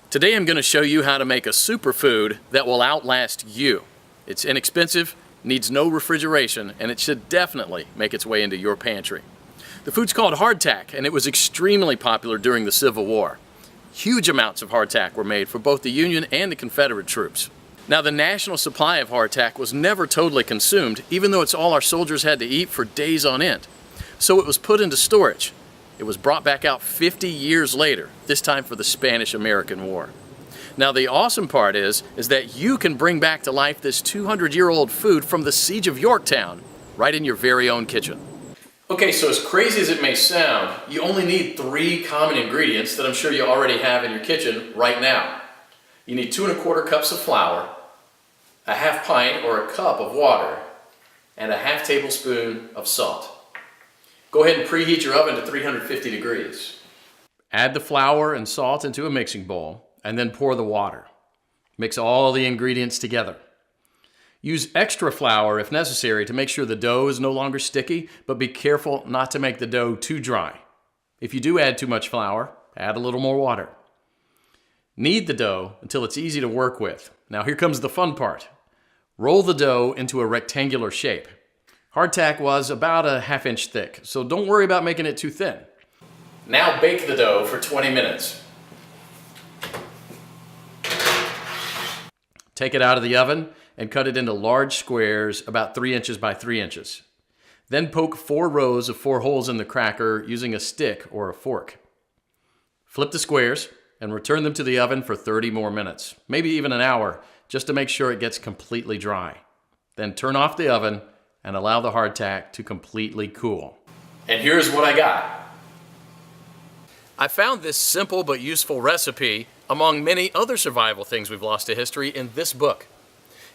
Today I'm going to show you how to make a superfood that will outlast you. It's inexpensive, needs no refrigeration, and it should definitely make its way into your pantry. The food's called hardtack, and it was extremely popular during the Civil War. Huge amounts of hardtack were made for both the Union and the Confederate troops. Now, the national supply of hardtack was never totally consumed, even though it's all our soldiers had to eat for days on end. So it was put into storage. It was brought back out 50 years later, this time for the Spanish-American War. Now, the awesome part is that you can bring back to life this 200-year-old food from the Siege of Yorktown right in your very own kitchen. Okay, so as crazy as it may sound, you only need 3 common ingredients that I'm sure you already have in your kitchen right now. You need 2 1/4 cups of flour, a half pint or a cup of water, and a half tablespoon of salt. Go ahead and preheat your oven to 350 degrees. Add the flour and salt into a mixing bowl and then pour the water. Mix all the ingredients together. Use extra flour if necessary to make sure the dough is no longer sticky, but be careful not to make the dough too dry. If you do add too much flour, add a little more water. Knead the dough until it's easy to work with. Now here comes the fun part. Roll the dough into a rectangular shape. Hardtack was about a ½ inch thick, so don't worry about making it too thin. Now bake the dough for 20 minutes. Take it out of the oven and cut it into large squares about 3 inches by 3 inches. Then poke 4 rows of 4 holes in the cracker using a stick or a fork. Flip the squares and return them to the oven for 30 more minutes, maybe even an hour, just to make sure it gets completely dry. Then turn off the oven and allow the hardtack to completely cool. And here's what I got. I found this simple but useful recipe among many other survival things we've lost to history in this book.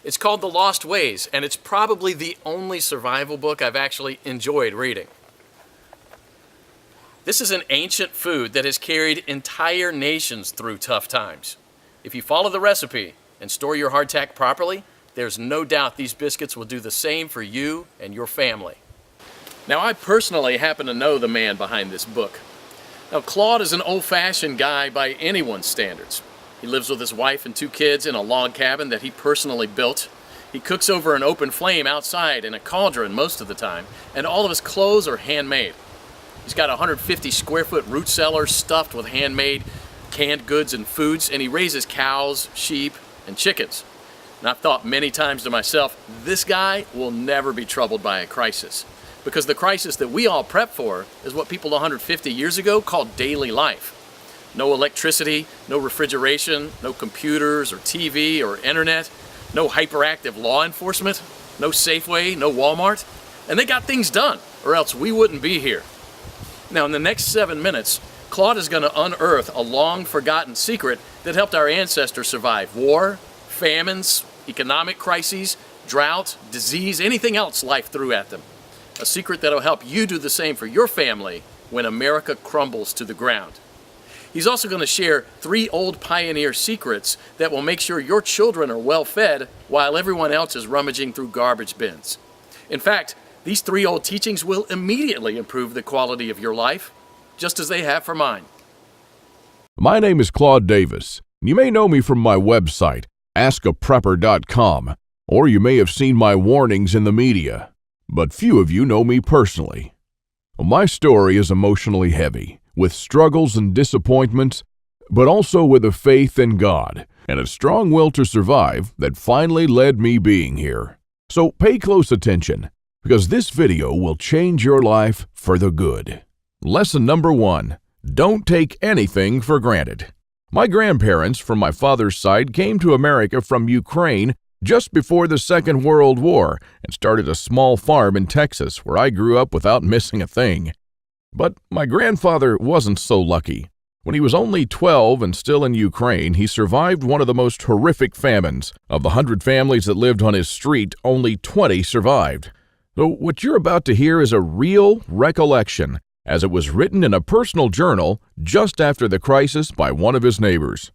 It's called The Lost Ways, and it's probably the only survival book I've actually enjoyed reading. This is an ancient food that has carried entire nations through tough times. If you follow the recipe and store your hardtack properly, there's no doubt these biscuits will do the same for you and your family. Now, I personally happen to know the man behind this book. Now, Claude is an old-fashioned guy by anyone's standards. He lives with his wife and 2 kids in a log cabin that he personally built. He cooks over an open flame outside in a cauldron most of the time, and all of his clothes are handmade. He's got a 150 square foot root cellar stuffed with handmade canned goods and foods, and he raises cows, sheep, and chickens. And I've thought many times to myself, this guy will never be troubled by a crisis. Because the crisis that we all prep for is what people 150 years ago called daily life. No electricity, no refrigeration, no computers or TV or internet, no hyperactive law enforcement, no Safeway, no Walmart. And they got things done, or else we wouldn't be here. Now, in the next 7 minutes, Claude is going to unearth a long-forgotten secret that helped our ancestors survive war, famines, economic crises, drought, disease, anything else life threw at them. A secret that'll help you do the same for your family when America crumbles to the ground. He's also going to share 3 old pioneer secrets that will make sure your children are well fed while everyone else is rummaging through garbage bins. In fact, these 3 old teachings will immediately improve the quality of your life, just as they have for mine. My name is Claude Davis. You may know me from my website, askaprepper.com, or you may have seen my warnings in the media, but few of you know me personally. My story is emotionally heavy, with struggles and disappointments, but also with a faith in God and a strong will to survive that finally led me being here. So pay close attention, because this video will change your life for the good. Lesson number 1, don't take anything for granted. My grandparents from my father's side came to America from Ukraine just before the Second World War and started a small farm in Texas where I grew up without missing a thing. But my grandfather wasn't so lucky. When he was only 12 and still in Ukraine, he survived one of the most horrific famines. Of the 100 families that lived on his street, only 20 survived. So what you're about to hear is a real recollection, as it was written in a personal journal just after the crisis by one of his neighbors.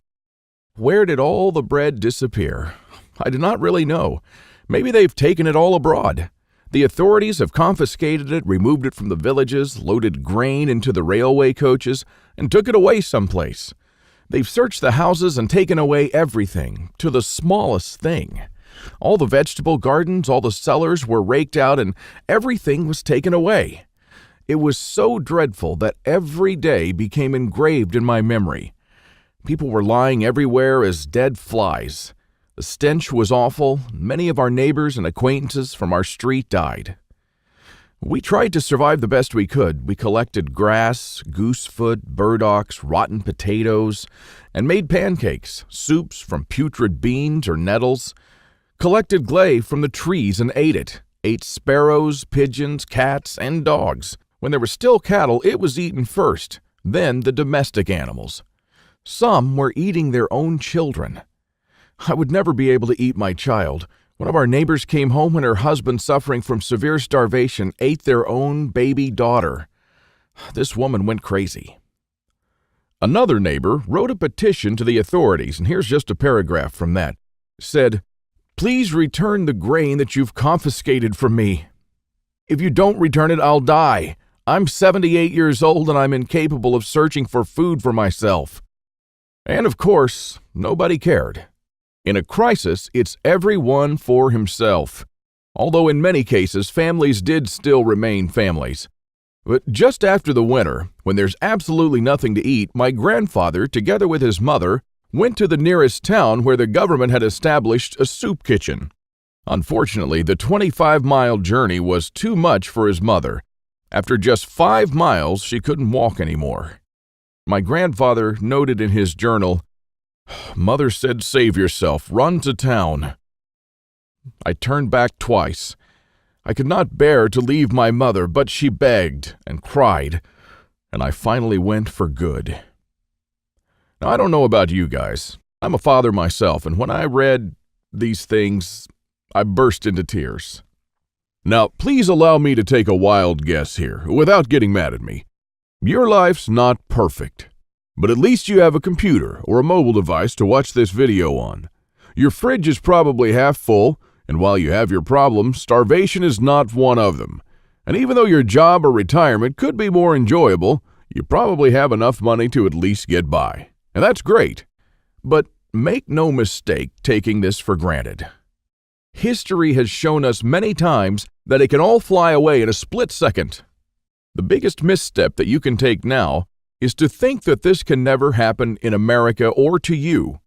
Where did all the bread disappear? I do not really know. Maybe they've taken it all abroad. The authorities have confiscated it, removed it from the villages, loaded grain into the railway coaches, and took it away someplace. They've searched the houses and taken away everything, to the smallest thing. All the vegetable gardens, all the cellars were raked out, and everything was taken away. It was so dreadful that every day became engraved in my memory. People were lying everywhere as dead flies. The stench was awful. Many of our neighbors and acquaintances from our street died. We tried to survive the best we could. We collected grass, goosefoot, burdocks, rotten potatoes, and made pancakes, soups from putrid beans or nettles, collected clay from the trees and ate it, ate sparrows, pigeons, cats, and dogs. When there were still cattle, it was eaten first, then the domestic animals. Some were eating their own children. I would never be able to eat my child. One of our neighbors came home when her husband, suffering from severe starvation, ate their own baby daughter. This woman went crazy. Another neighbor wrote a petition to the authorities, and here's just a paragraph from that. Said, "Please return the grain that you've confiscated from me. If you don't return it, I'll die. I'm 78 years old and I'm incapable of searching for food for myself." And of course, nobody cared. In a crisis, it's everyone for himself. Although in many cases, families did still remain families. But just after the winter, when there's absolutely nothing to eat, my grandfather, together with his mother, went to the nearest town where the government had established a soup kitchen. Unfortunately, the 25-mile journey was too much for his mother. After just 5 miles, she couldn't walk anymore. My grandfather noted in his journal, "Mother said, save yourself, run to town." I turned back twice. I could not bear to leave my mother, but she begged and cried, and I finally went for good. Now, I don't know about you guys. I'm a father myself, and when I read these things, I burst into tears. Now, please allow me to take a wild guess here, without getting mad at me. Your life's not perfect, but at least you have a computer or a mobile device to watch this video on. Your fridge is probably half full, and while you have your problems, starvation is not one of them. And even though your job or retirement could be more enjoyable, you probably have enough money to at least get by. And that's great. But make no mistake taking this for granted. History has shown us many times that it can all fly away in a split second. The biggest misstep that you can take now is to think that this can never happen in America or to you.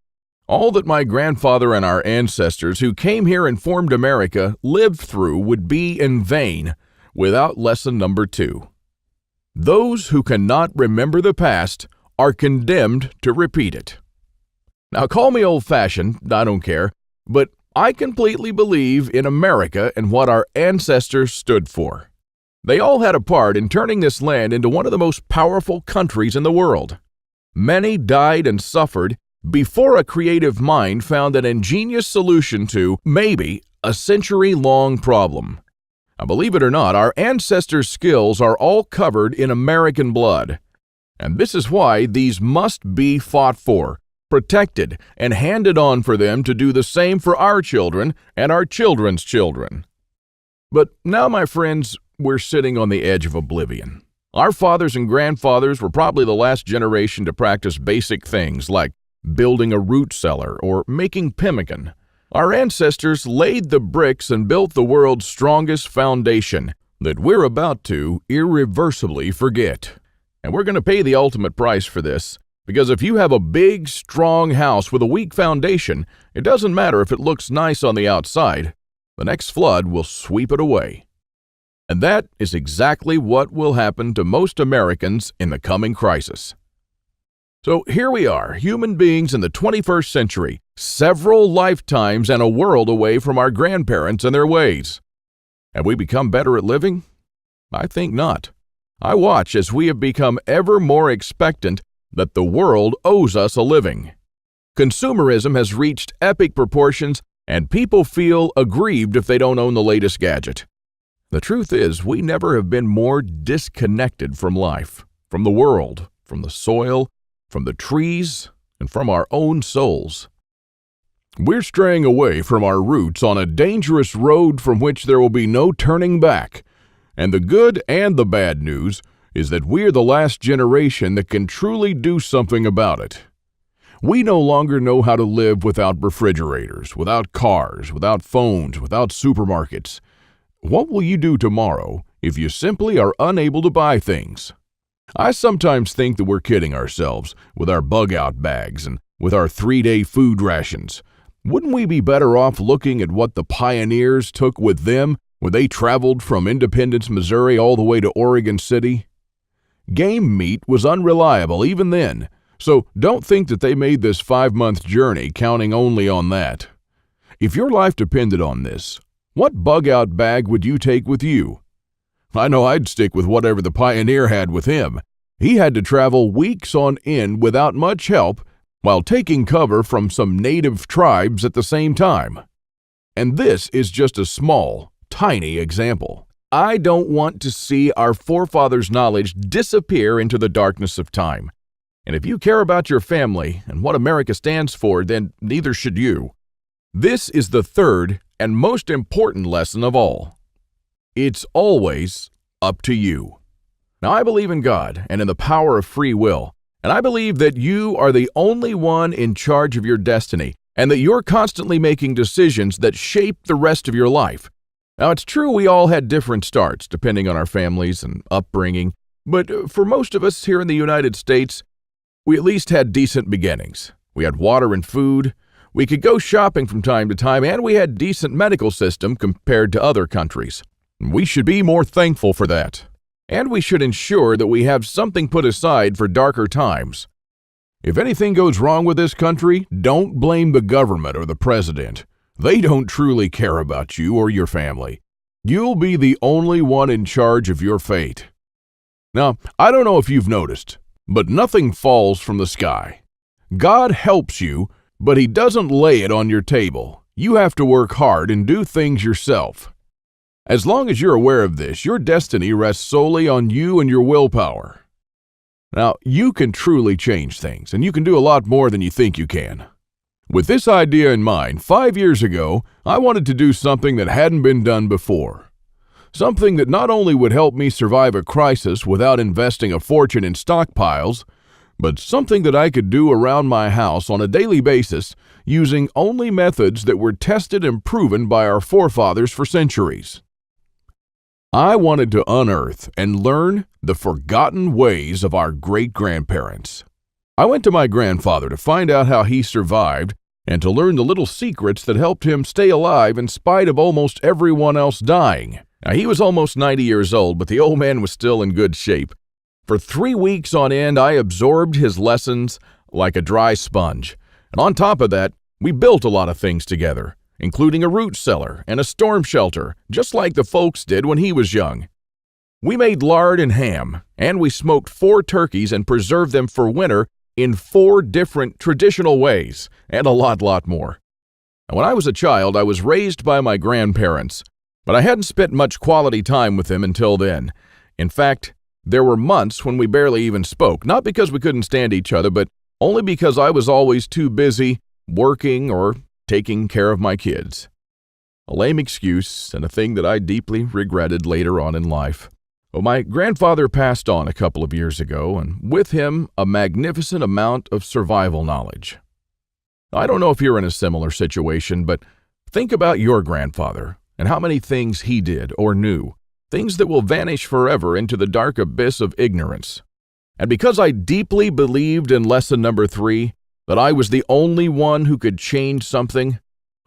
All that my grandfather and our ancestors who came here and formed America lived through would be in vain without lesson number 2. Those who cannot remember the past are condemned to repeat it. Now, call me old-fashioned, I don't care, but I completely believe in America and what our ancestors stood for. They all had a part in turning this land into one of the most powerful countries in the world. Many died and suffered before a creative mind found an ingenious solution to, maybe, a century-long problem. Now, believe it or not, our ancestors' skills are all covered in American blood. And this is why these must be fought for, protected, and handed on for them to do the same for our children and our children's children. But now, my friends, we're sitting on the edge of oblivion. Our fathers and grandfathers were probably the last generation to practice basic things like building a root cellar or making pemmican. Our ancestors laid the bricks and built the world's strongest foundation that we're about to irreversibly forget. And we're going to pay the ultimate price for this, because if you have a big, strong house with a weak foundation, it doesn't matter if it looks nice on the outside. The next flood will sweep it away. And that is exactly what will happen to most Americans in the coming crisis. So here we are, human beings in the 21st century, several lifetimes and a world away from our grandparents and their ways. Have we become better at living? I think not. I watch as we have become ever more expectant that the world owes us a living. Consumerism has reached epic proportions, and people feel aggrieved if they don't own the latest gadget. The truth is, we never have been more disconnected from life, from the world, from the soil, from the trees, and from our own souls. We're straying away from our roots on a dangerous road from which there will be no turning back. And the good and the bad news is that we're the last generation that can truly do something about it. We no longer know how to live without refrigerators, without cars, without phones, without supermarkets. What will you do tomorrow if you simply are unable to buy things? I sometimes think that we're kidding ourselves with our bug-out bags and with our 3-day food rations. Wouldn't we be better off looking at what the pioneers took with them when they traveled from Independence, Missouri all the way to Oregon City? Game meat was unreliable even then, so don't think that they made this 5-month journey counting only on that. If your life depended on this, what bug-out bag would you take with you? I know I'd stick with whatever the pioneer had with him. He had to travel weeks on end without much help while taking cover from some native tribes at the same time. And this is just a small, tiny example. I don't want to see our forefathers' knowledge disappear into the darkness of time. And if you care about your family and what America stands for, then neither should you. This is the third and most important lesson of all. It's always up to you. Now, I believe in God and in the power of free will, and I believe that you are the only one in charge of your destiny, and that you're constantly making decisions that shape the rest of your life. Now, it's true we all had different starts depending on our families and upbringing, but for most of us here in the United States, we at least had decent beginnings. We had water and food, we could go shopping from time to time, and we had a decent medical system compared to other countries. We should be more thankful for that. And we should ensure that we have something put aside for darker times. If anything goes wrong with this country, don't blame the government or the president. They don't truly care about you or your family. You'll be the only one in charge of your fate. Now, I don't know if you've noticed, but nothing falls from the sky. God helps you, but He doesn't lay it on your table. You have to work hard and do things yourself. As long as you're aware of this, your destiny rests solely on you and your willpower. Now, you can truly change things, and you can do a lot more than you think you can. With this idea in mind, 5 years ago, I wanted to do something that hadn't been done before. Something that not only would help me survive a crisis without investing a fortune in stockpiles, but something that I could do around my house on a daily basis using only methods that were tested and proven by our forefathers for centuries. I wanted to unearth and learn the forgotten ways of our great-grandparents. I went to my grandfather to find out how he survived and to learn the little secrets that helped him stay alive in spite of almost everyone else dying. Now, he was almost 90 years old, but the old man was still in good shape. For 3 weeks on end, I absorbed his lessons like a dry sponge. And on top of that, we built a lot of things together, including a root cellar and a storm shelter, just like the folks did when he was young. We made lard and ham, and we smoked 4 turkeys and preserved them for winter in 4 different traditional ways, and a lot more. And when I was a child, I was raised by my grandparents, but I hadn't spent much quality time with them until then. In fact, there were months when we barely even spoke, not because we couldn't stand each other, but only because I was always too busy working or taking care of my kids. A lame excuse and a thing that I deeply regretted later on in life. Well, my grandfather passed on a couple of years ago, and with him, a magnificent amount of survival knowledge. I don't know if you're in a similar situation, but think about your grandfather and how many things he did or knew, things that will vanish forever into the dark abyss of ignorance. And because I deeply believed in lesson number 3, that I was the only one who could change something,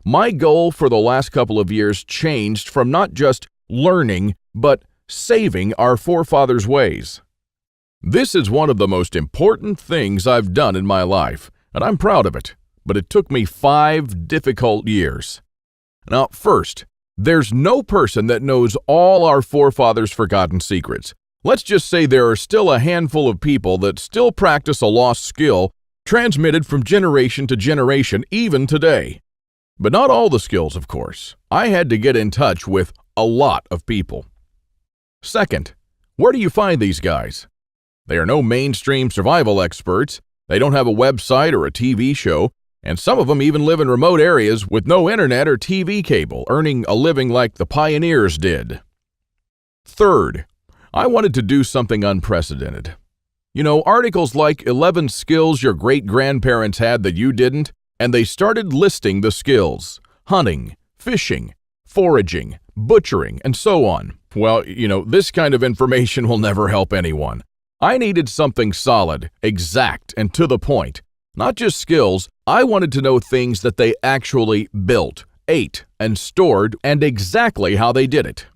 my goal for the last couple of years changed from not just learning, but saving our forefathers' ways. This is one of the most important things I've done in my life, and I'm proud of it, but it took me 5 difficult years. Now, first, there's no person that knows all our forefathers' forgotten secrets. Let's just say there are still a handful of people that still practice a lost skill transmitted from generation to generation, even today. But not all the skills, of course. I had to get in touch with a lot of people. Second, where do you find these guys? They are no mainstream survival experts. They don't have a website or a TV show, and some of them even live in remote areas with no internet or TV cable, earning a living like the pioneers did. Third, I wanted to do something unprecedented. Articles like 11 skills your great-grandparents had that you didn't, and they started listing the skills: hunting, fishing, foraging, butchering, and so on. Well, this kind of information will never help anyone. I needed something solid, exact, and to the point. Not just skills, I wanted to know things that they actually built, ate, and stored, and exactly how they did it.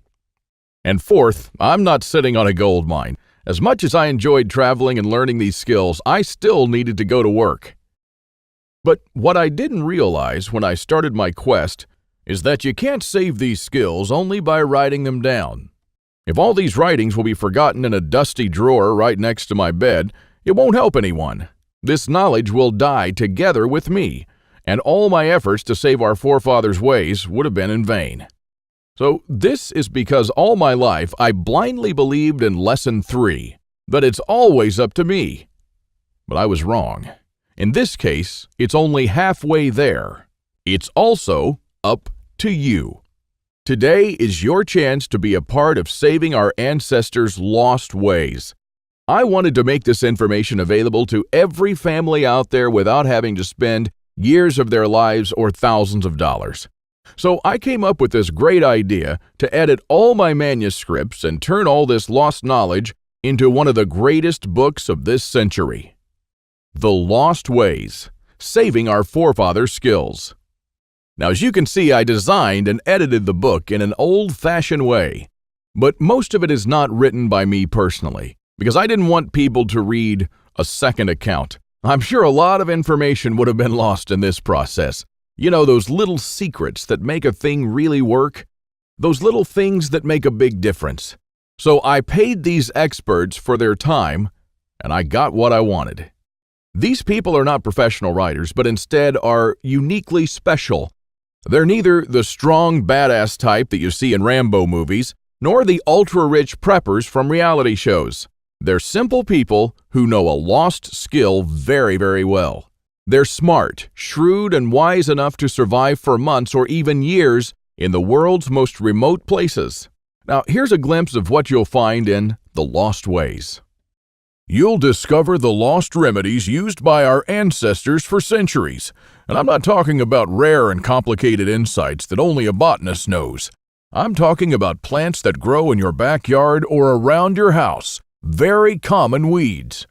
And fourth, I'm not sitting on a gold mine. As much as I enjoyed traveling and learning these skills, I still needed to go to work. But what I didn't realize when I started my quest is that you can't save these skills only by writing them down. If all these writings will be forgotten in a dusty drawer right next to my bed, it won't help anyone. This knowledge will die together with me, and all my efforts to save our forefathers' ways would have been in vain. So this is because all my life I blindly believed in Lesson 3, that it's always up to me. But I was wrong. In this case, it's only halfway there. It's also up to you. Today is your chance to be a part of saving our ancestors' lost ways. I wanted to make this information available to every family out there without having to spend years of their lives or thousands of dollars. So I came up with this great idea to edit all my manuscripts and turn all this lost knowledge into one of the greatest books of this century. The Lost Ways, Saving Our Forefathers' Skills. Now, as you can see, I designed and edited the book in an old-fashioned way, but most of it is not written by me personally, because I didn't want people to read a second account. I'm sure a lot of information would have been lost in this process. Those little secrets that make a thing really work? Those little things that make a big difference. So I paid these experts for their time, and I got what I wanted. These people are not professional writers, but instead are uniquely special. They're neither the strong, badass type that you see in Rambo movies, nor the ultra-rich preppers from reality shows. They're simple people who know a lost skill very, very well. They're smart, shrewd, and wise enough to survive for months or even years in the world's most remote places. Now, here's a glimpse of what you'll find in The Lost Ways. You'll discover the lost remedies used by our ancestors for centuries. And I'm not talking about rare and complicated insights that only a botanist knows. I'm talking about plants that grow in your backyard or around your house. Very common weeds.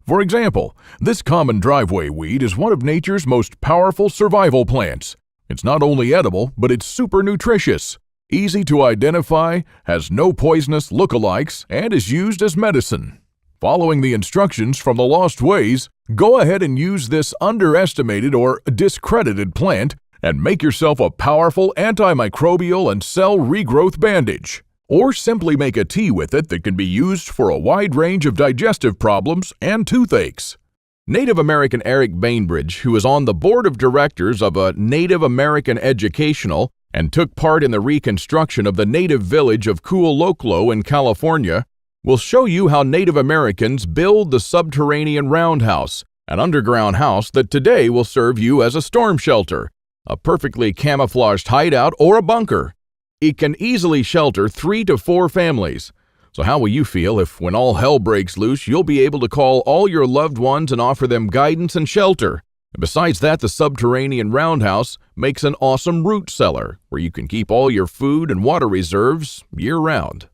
For example, this common driveway weed is one of nature's most powerful survival plants. It's not only edible, but it's super nutritious, easy to identify, has no poisonous lookalikes, and is used as medicine. Following the instructions from The Lost Ways, go ahead and use this underestimated or discredited plant and make yourself a powerful antimicrobial and cell regrowth bandage. Or simply make a tea with it that can be used for a wide range of digestive problems and toothaches. Native American Eric Bainbridge, who is on the board of directors of a Native American Educational and took part in the reconstruction of the native village of Kualoklo in California, will show you how Native Americans build the subterranean roundhouse, an underground house that today will serve you as a storm shelter, a perfectly camouflaged hideout, or a bunker. It can easily shelter 3 to 4 families. So how will you feel if, when all hell breaks loose, you'll be able to call all your loved ones and offer them guidance and shelter? And besides that, the subterranean roundhouse makes an awesome root cellar where you can keep all your food and water reserves year-round.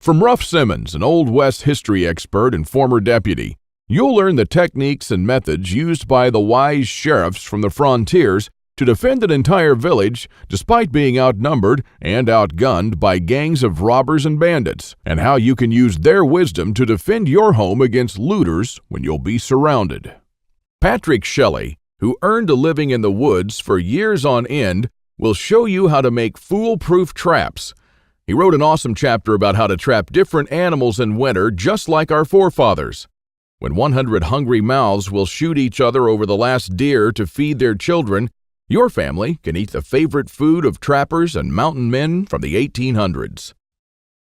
From Ruff Simmons, an Old West history expert and former deputy, you'll learn the techniques and methods used by the wise sheriffs from the frontiers to defend an entire village despite being outnumbered and outgunned by gangs of robbers and bandits, and how you can use their wisdom to defend your home against looters when you'll be surrounded. Patrick Shelley, who earned a living in the woods for years on end, will show you how to make foolproof traps. He wrote an awesome chapter about how to trap different animals in winter just like our forefathers. When 100 hungry mouths will shoot each other over the last deer to feed their children, your family can eat the favorite food of trappers and mountain men from the 1800s.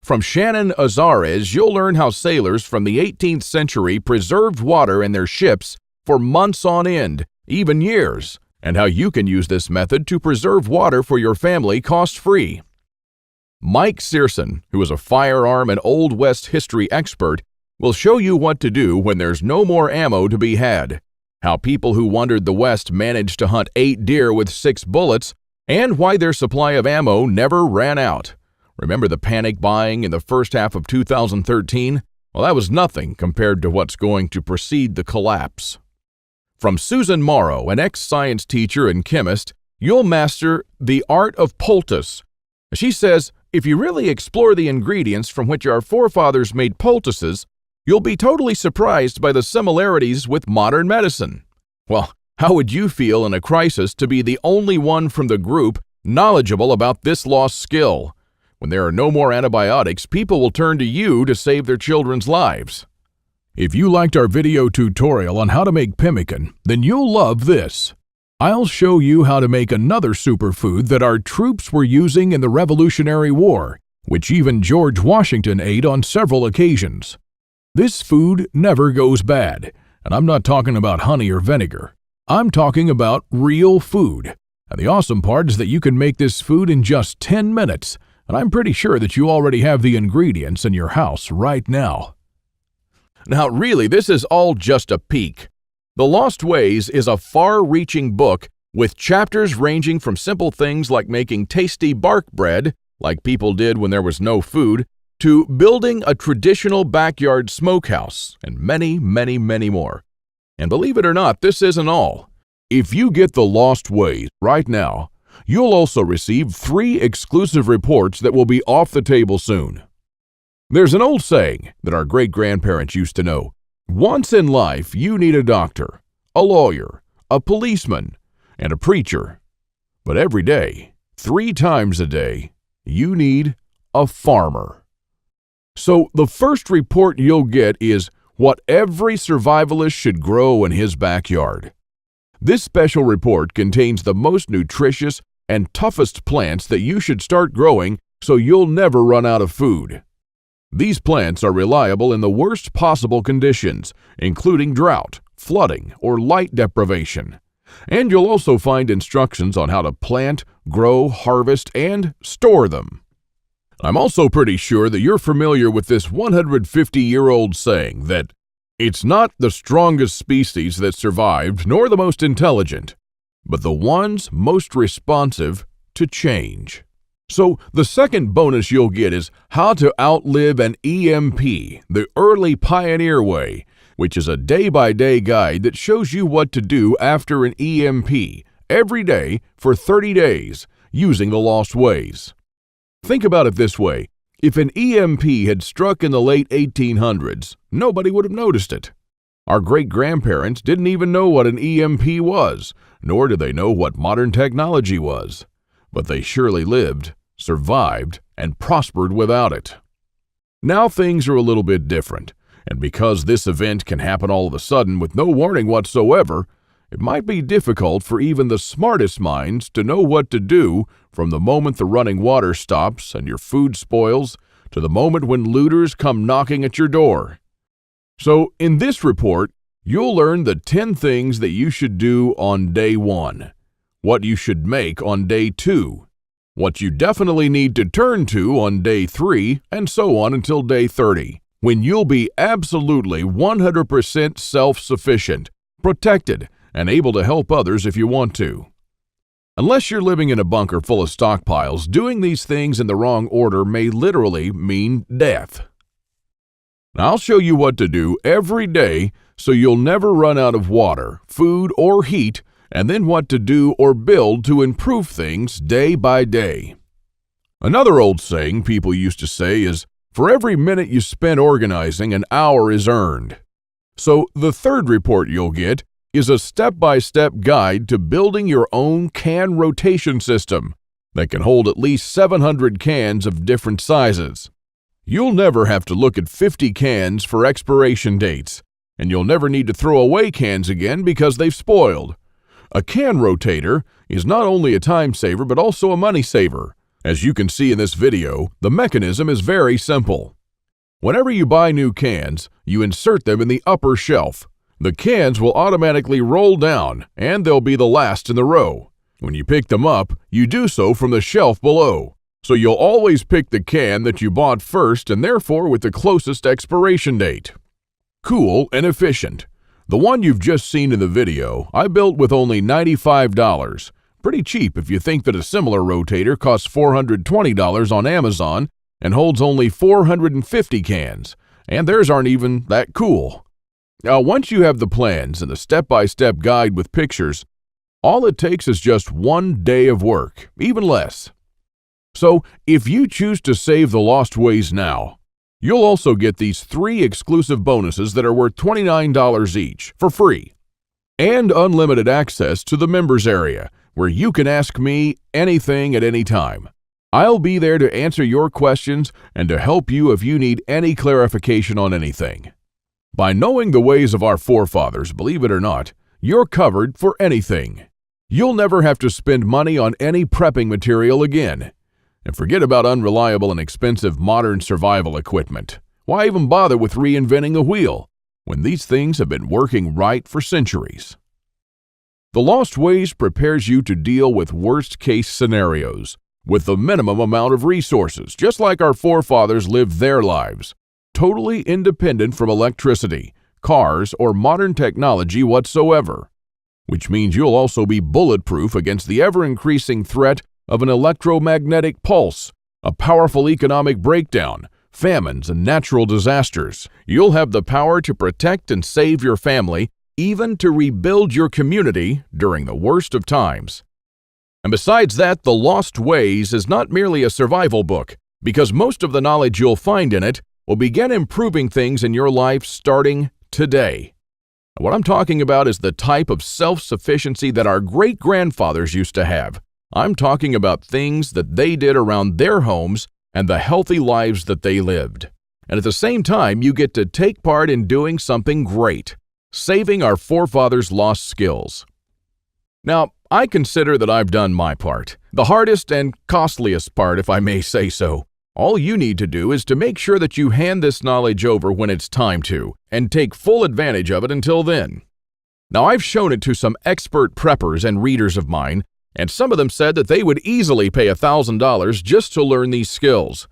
From Shannon Azares, you'll learn how sailors from the 18th century preserved water in their ships for months on end, even years, and how you can use this method to preserve water for your family cost-free. Mike Searson, who is a firearm and Old West history expert, We'll show you what to do when there's no more ammo to be had, how people who wandered the West managed to hunt 8 deer with 6 bullets, and why their supply of ammo never ran out. Remember the panic buying in the first half of 2013? Well, that was nothing compared to what's going to precede the collapse. From Susan Morrow, an ex-science teacher and chemist, you'll master the art of poultice. She says, if you really explore the ingredients from which our forefathers made poultices, you'll be totally surprised by the similarities with modern medicine. Well, how would you feel in a crisis to be the only one from the group knowledgeable about this lost skill? When there are no more antibiotics, people will turn to you to save their children's lives. If you liked our video tutorial on how to make pemmican, then you'll love this. I'll show you how to make another superfood that our troops were using in the Revolutionary War, which even George Washington ate on several occasions. This food never goes bad, and I'm not talking about honey or vinegar. I'm talking about real food. And the awesome part is that you can make this food in just 10 minutes, and I'm pretty sure that you already have the ingredients in your house right now. Now, really, this is all just a peek. The Lost Ways is a far-reaching book with chapters ranging from simple things like making tasty bark bread, like people did when there was no food, to building a traditional backyard smokehouse, and many, many, many more. And believe it or not, this isn't all. If you get The Lost Ways right now, you'll also receive 3 exclusive reports that will be off the table soon. There's an old saying that our great-grandparents used to know. Once in life, you need a doctor, a lawyer, a policeman, and a preacher. But every day, 3 times a day, you need a farmer. So the first report you'll get is what every survivalist should grow in his backyard. This special report contains the most nutritious and toughest plants that you should start growing so you'll never run out of food. These plants are reliable in the worst possible conditions, including drought, flooding, or light deprivation. And you'll also find instructions on how to plant, grow, harvest, and store them. I'm also pretty sure that you're familiar with this 150-year-old saying that it's not the strongest species that survived, nor the most intelligent, but the ones most responsive to change. So the second bonus you'll get is how to outlive an EMP, the early pioneer way, which is a day-by-day guide that shows you what to do after an EMP every day for 30 days using the Lost Ways. Think about it this way. If an EMP had struck in the late 1800s, nobody would have noticed it. Our great-grandparents didn't even know what an EMP was, nor did they know what modern technology was. But they surely lived, survived, and prospered without it. Now things are a little bit different, and because this event can happen all of a sudden with no warning whatsoever, it might be difficult for even the smartest minds to know what to do from the moment the running water stops and your food spoils to the moment when looters come knocking at your door. So in this report, you'll learn the 10 things that you should do on day 1, what you should make on day 2, what you definitely need to turn to on day 3, and so on until day 30, when you'll be absolutely 100% self-sufficient, protected, and able to help others if you want to. Unless you're living in a bunker full of stockpiles, doing these things in the wrong order may literally mean death. Now, I'll show you what to do every day so you'll never run out of water, food, or heat, and then what to do or build to improve things day by day. Another old saying people used to say is, for every minute you spend organizing, an hour is earned. So the third report you'll get is a step-by-step guide to building your own can rotation system that can hold at least 700 cans of different sizes. You'll never have to look at 50 cans for expiration dates, and you'll never need to throw away cans again because they've spoiled. A can rotator is not only a time saver but also a money saver. As you can see in this video, the mechanism is very simple. Whenever you buy new cans, you insert them in the upper shelf. The cans will automatically roll down, and they'll be the last in the row. When you pick them up, you do so from the shelf below. So you'll always pick the can that you bought first and therefore with the closest expiration date. cool, and efficient. The one you've just seen in the video, I built with only $95. Pretty cheap if you think that a similar rotator costs $420 on Amazon and holds only 450 cans, and theirs aren't even that cool. Now, once you have the plans and the step-by-step guide with pictures, all it takes is just 1 day of work, even less. So, if you choose to save the lost ways now, you'll also get these 3 exclusive bonuses that are worth $29 each for free, and unlimited access to the members area, where you can ask me anything at any time. I'll be there to answer your questions and to help you if you need any clarification on anything. By knowing the ways of our forefathers, believe it or not, you're covered for anything. You'll never have to spend money on any prepping material again. And forget about unreliable and expensive modern survival equipment. Why even bother with reinventing the wheel when these things have been working right for centuries? The Lost Ways prepares you to deal with worst-case scenarios with the minimum amount of resources, just like our forefathers lived their lives, totally independent from electricity, cars, or modern technology whatsoever, which means you'll also be bulletproof against the ever-increasing threat of an electromagnetic pulse, a powerful economic breakdown, famines, and natural disasters. You'll have the power to protect and save your family, even to rebuild your community during the worst of times. And besides that, The Lost Ways is not merely a survival book, because most of the knowledge you'll find in it will begin improving things in your life starting today. And what I'm talking about is the type of self-sufficiency that our great-grandfathers used to have. I'm talking about things that they did around their homes and the healthy lives that they lived. And at the same time, you get to take part in doing something great, saving our forefathers' lost skills. Now, I consider that I've done my part, the hardest and costliest part, if I may say so. All you need to do is to make sure that you hand this knowledge over when it's time to, and take full advantage of it until then. Now, I've shown it to some expert preppers and readers of mine, and some of them said that they would easily pay $1,000 just to learn these skills.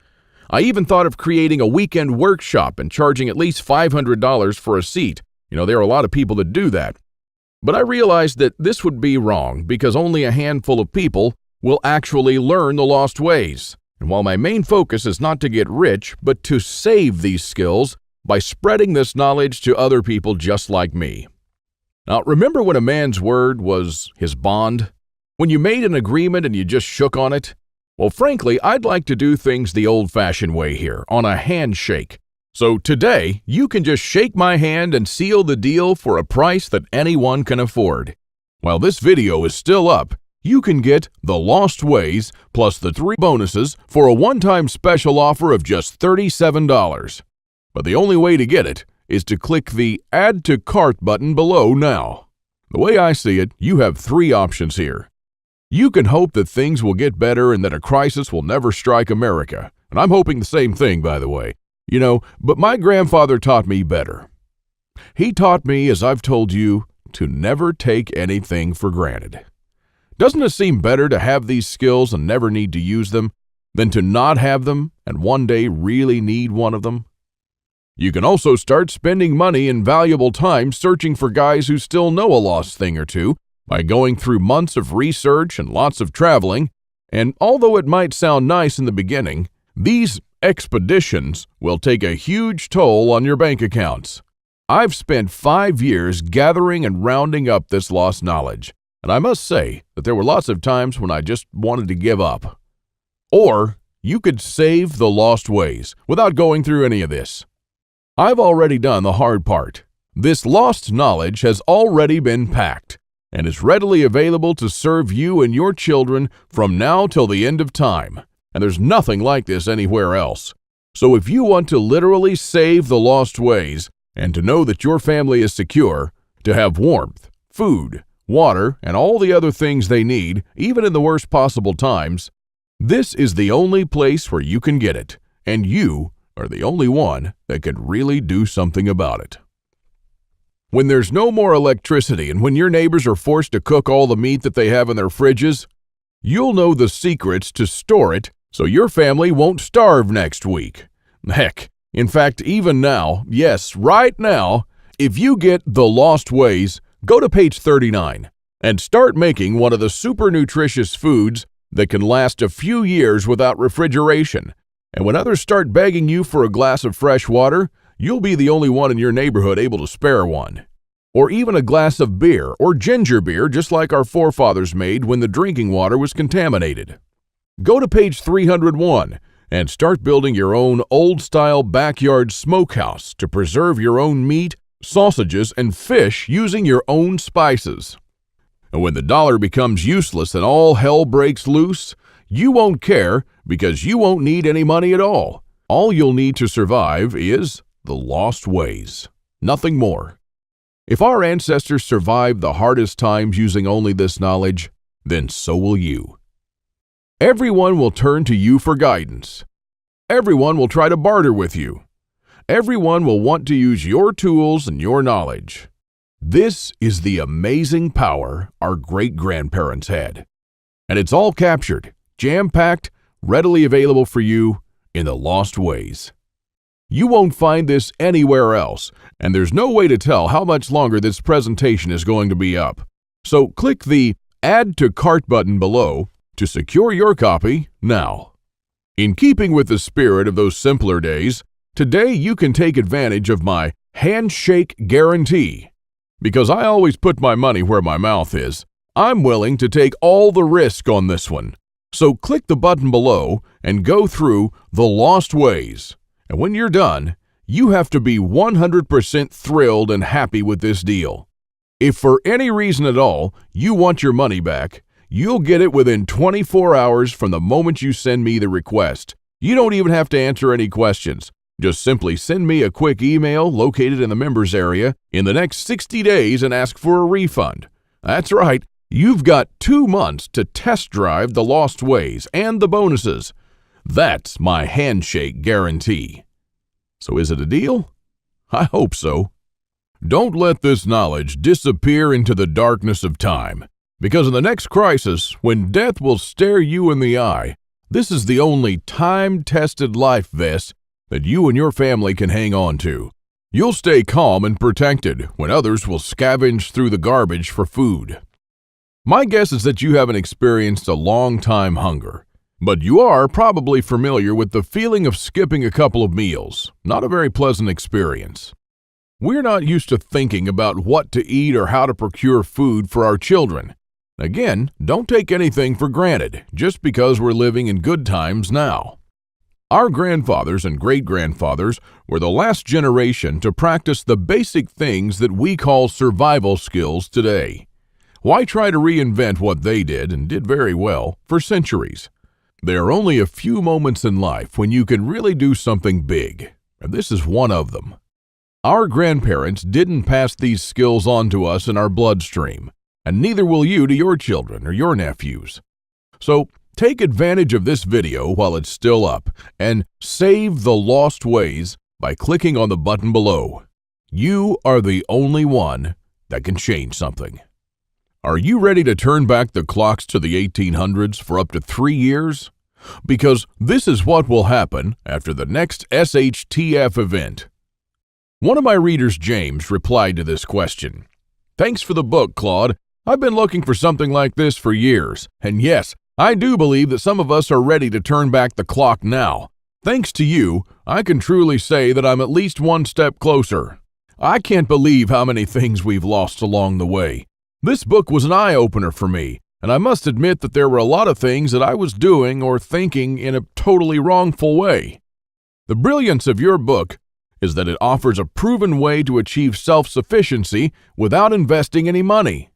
I even thought of creating a weekend workshop and charging at least $500 for a seat. There are a lot of people that do that. But I realized that this would be wrong because only a handful of people will actually learn the lost ways. And while my main focus is not to get rich, but to save these skills by spreading this knowledge to other people just like me. Now, remember when a man's word was his bond? When you made an agreement and you just shook on it? Well, frankly, I'd like to do things the old-fashioned way here, on a handshake. So today, you can just shake my hand and seal the deal for a price that anyone can afford. While this video is still up, you can get The Lost Ways plus the 3 bonuses for a one-time special offer of just $37. But the only way to get it is to click the Add to Cart button below now. The way I see it, you have 3 options here. You can hope that things will get better and that a crisis will never strike America. And I'm hoping the same thing, by the way. But my grandfather taught me better. He taught me, as I've told you, to never take anything for granted. Doesn't it seem better to have these skills and never need to use them than to not have them and one day really need one of them? You can also start spending money and valuable time searching for guys who still know a lost thing or two by going through months of research and lots of traveling. And although it might sound nice in the beginning, these expeditions will take a huge toll on your bank accounts. I've spent 5 years gathering and rounding up this lost knowledge, and I must say that there were lots of times when I just wanted to give up. Or you could save the lost ways without going through any of this. I've already done the hard part. This lost knowledge has already been packed and is readily available to serve you and your children from now till the end of time. And there's nothing like this anywhere else. So if you want to literally save the lost ways and to know that your family is secure, to have warmth, food, water, and all the other things they need, even in the worst possible times, this is the only place where you can get it, and you are the only one that can really do something about it. When there's no more electricity and when your neighbors are forced to cook all the meat that they have in their fridges, you'll know the secrets to store it so your family won't starve next week. Heck, In fact, even now, yes, right now, if you get The Lost Ways, go to page 39 and start making one of the super nutritious foods that can last a few years without refrigeration. And when others start begging you for a glass of fresh water, you'll be the only one in your neighborhood able to spare one. Or even a glass of beer or ginger beer, just like our forefathers made when the drinking water was contaminated. Go to page 301 and start building your own old-style backyard smokehouse to preserve your own meat, sausages, and fish using your own spices. And when the dollar becomes useless and all hell breaks loose, you won't care because you won't need any money at all. All you'll need to survive is the lost ways. Nothing more. If our ancestors survived the hardest times using only this knowledge, then so will you. Everyone will turn to you for guidance. Everyone will try to barter with you. Everyone will want to use your tools and your knowledge. This is the amazing power our great-grandparents had. And it's all captured, jam-packed, readily available for you in the Lost Ways. You won't find this anywhere else, and there's no way to tell how much longer this presentation is going to be up. So click the Add to Cart button below to secure your copy now. In keeping with the spirit of those simpler days, today you can take advantage of my handshake guarantee. Because I always put my money where my mouth is, I'm willing to take all the risk on this one. So click the button below and go through The Lost Ways. And when you're done, you have to be 100% thrilled and happy with this deal. If for any reason at all you want your money back, you'll get it within 24 hours from the moment you send me the request. You don't even have to answer any questions. Just simply send me a quick email located in the members area in the next 60 days and ask for a refund. That's right, you've got 2 months to test drive The Lost Ways and the bonuses. That's my handshake guarantee. So is it a deal? I hope so. Don't let this knowledge disappear into the darkness of time, because in the next crisis, when death will stare you in the eye, this is the only time-tested life vest that you and your family can hang on to. You'll stay calm and protected when others will scavenge through the garbage for food. My guess is that you haven't experienced a long-time hunger, but you are probably familiar with the feeling of skipping a couple of meals. Not a very pleasant experience. We're not used to thinking about what to eat or how to procure food for our children. Again, don't take anything for granted just because we're living in good times now. Our grandfathers and great-grandfathers were the last generation to practice the basic things that we call survival skills today. Why try to reinvent what they did, and did very well, for centuries? There are only a few moments in life when you can really do something big, and this is one of them. Our grandparents didn't pass these skills on to us in our bloodstream, and neither will you to your children or your nephews. So, take advantage of this video while it's still up, and save The Lost Ways by clicking on the button below. You are the only one that can change something. Are you ready to turn back the clocks to the 1800s for up to 3 years? Because this is what will happen after the next SHTF event. One of my readers, James, replied to this question. Thanks for the book, Claude. I've been looking for something like this for years. And yes, I do believe that some of us are ready to turn back the clock now. Thanks to you, I can truly say that I'm at least one step closer. I can't believe how many things we've lost along the way. This book was an eye-opener for me, and I must admit that there were a lot of things that I was doing or thinking in a totally wrongful way. The brilliance of your book is that it offers a proven way to achieve self-sufficiency without investing any money.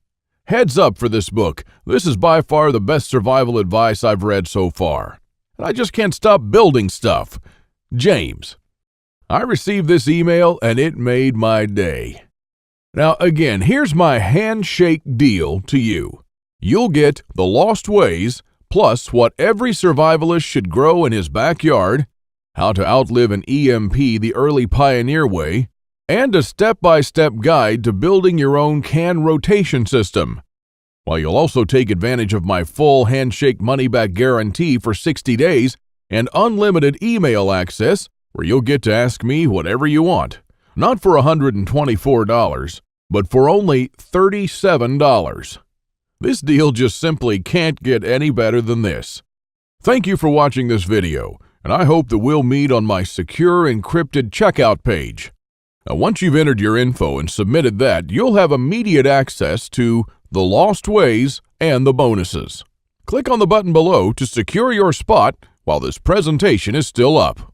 Heads up for this book. This is by far the best survival advice I've read so far. And I just can't stop building stuff. James. I received this email and it made my day. Now again, here's my handshake deal to you. You'll get The Lost Ways, plus what every survivalist should grow in his backyard, how to outlive an EMP the early pioneer way, and a step-by-step guide to building your own can rotation system. While you'll also take advantage of my full handshake money-back guarantee for 60 days and unlimited email access where you'll get to ask me whatever you want, not for $124, but for only $37. This deal just simply can't get any better than this. Thank you for watching this video, and I hope that we'll meet on my secure encrypted checkout page. Now, once you've entered your info and submitted that, you'll have immediate access to the lost ways and the bonuses. Click on the button below to secure your spot while this presentation is still up.